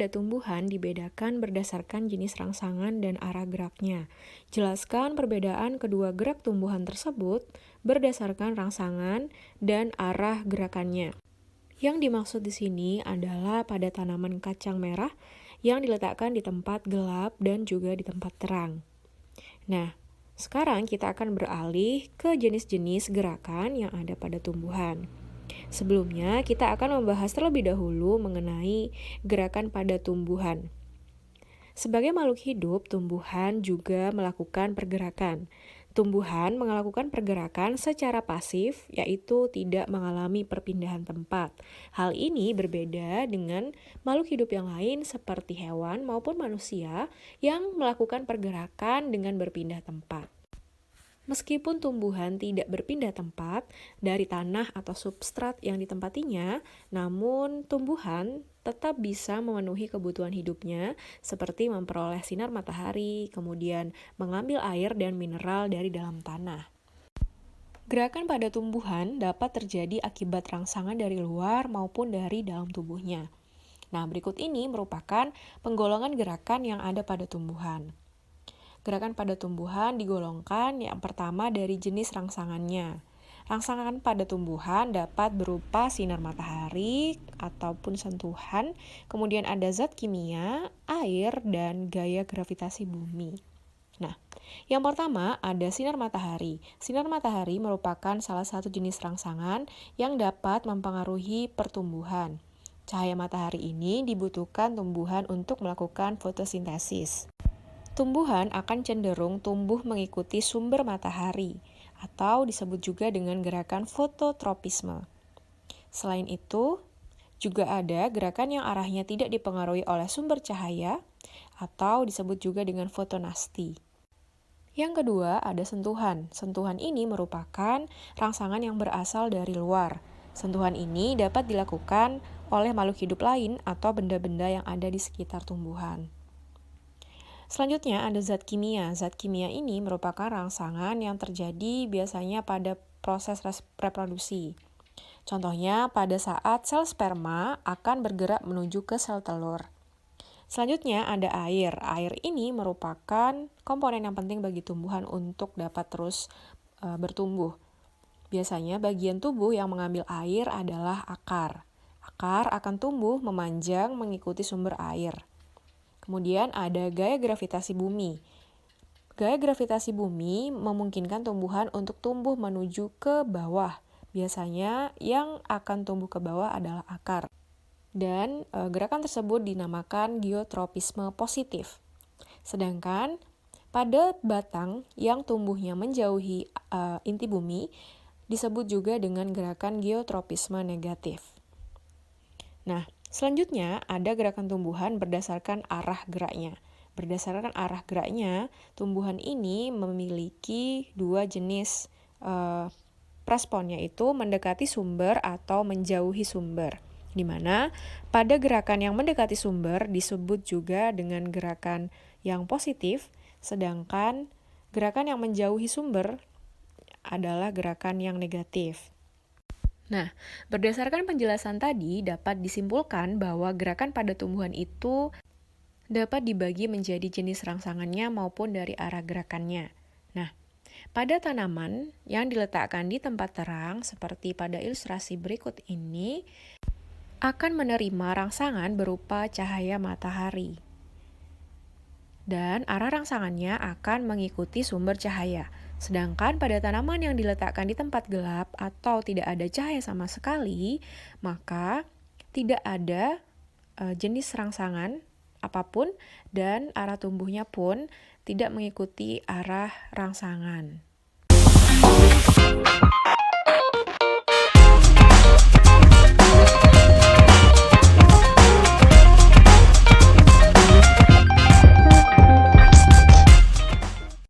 pada tumbuhan dibedakan berdasarkan jenis rangsangan dan arah geraknya. Jelaskan perbedaan kedua gerak tumbuhan tersebut berdasarkan rangsangan dan arah gerakannya. Yang dimaksud di sini adalah pada tanaman kacang merah yang diletakkan di tempat gelap dan juga di tempat terang. Nah, sekarang kita akan beralih ke jenis-jenis gerakan yang ada pada tumbuhan. Sebelumnya, kita akan membahas terlebih dahulu mengenai gerakan pada tumbuhan. Sebagai makhluk hidup, tumbuhan juga melakukan pergerakan. Tumbuhan melakukan pergerakan secara pasif, yaitu tidak mengalami perpindahan tempat. Hal ini berbeda dengan makhluk hidup yang lain seperti hewan maupun manusia yang melakukan pergerakan dengan berpindah tempat. Meskipun tumbuhan tidak berpindah tempat dari tanah atau substrat yang ditempatinya, namun tumbuhan tetap bisa memenuhi kebutuhan hidupnya seperti memperoleh sinar matahari, kemudian mengambil air dan mineral dari dalam tanah. Gerakan pada tumbuhan dapat terjadi akibat rangsangan dari luar maupun dari dalam tubuhnya. Nah, berikut ini merupakan penggolongan gerakan yang ada pada tumbuhan. Gerakan pada tumbuhan digolongkan yang pertama dari jenis rangsangannya. Rangsangan pada tumbuhan dapat berupa sinar matahari ataupun sentuhan, kemudian ada zat kimia, air, dan gaya gravitasi bumi. Nah, yang pertama ada sinar matahari. Sinar matahari merupakan salah satu jenis rangsangan yang dapat mempengaruhi pertumbuhan. Cahaya matahari ini dibutuhkan tumbuhan untuk melakukan fotosintesis. Tumbuhan akan cenderung tumbuh mengikuti sumber matahari, atau disebut juga dengan gerakan fototropisme. Selain itu, juga ada gerakan yang arahnya tidak dipengaruhi oleh sumber cahaya, atau disebut juga dengan fotonasti. Yang kedua, ada sentuhan. Sentuhan ini merupakan rangsangan yang berasal dari luar. Sentuhan ini dapat dilakukan oleh makhluk hidup lain atau benda-benda yang ada di sekitar tumbuhan. Selanjutnya ada zat kimia. Zat kimia ini merupakan rangsangan yang terjadi biasanya pada proses reproduksi. Contohnya pada saat sel sperma akan bergerak menuju ke sel telur. Selanjutnya ada air. Air ini merupakan komponen yang penting bagi tumbuhan untuk dapat terus bertumbuh. Biasanya bagian tubuh yang mengambil air adalah akar. Akar akan tumbuh memanjang mengikuti sumber air. Kemudian ada gaya gravitasi bumi. Gaya gravitasi bumi memungkinkan tumbuhan untuk tumbuh menuju ke bawah. Biasanya yang akan tumbuh ke bawah adalah akar. Dan gerakan tersebut dinamakan geotropisme positif. Sedangkan pada batang yang tumbuhnya menjauhi inti bumi disebut juga dengan gerakan geotropisme negatif. Nah, selanjutnya ada gerakan tumbuhan berdasarkan arah geraknya. Berdasarkan arah geraknya, tumbuhan ini memiliki dua jenis respon, yaitu mendekati sumber atau menjauhi sumber. Di mana pada gerakan yang mendekati sumber disebut juga dengan gerakan yang positif, sedangkan gerakan yang menjauhi sumber adalah gerakan yang negatif. Nah, berdasarkan penjelasan tadi dapat disimpulkan bahwa gerakan pada tumbuhan itu dapat dibagi menjadi jenis rangsangannya maupun dari arah gerakannya. Nah, pada tanaman yang diletakkan di tempat terang seperti pada ilustrasi berikut ini akan menerima rangsangan berupa cahaya matahari. Dan arah rangsangannya akan mengikuti sumber cahaya. Sedangkan pada tanaman yang diletakkan di tempat gelap atau tidak ada cahaya sama sekali, maka tidak ada jenis rangsangan apapun dan arah tumbuhnya pun tidak mengikuti arah rangsangan.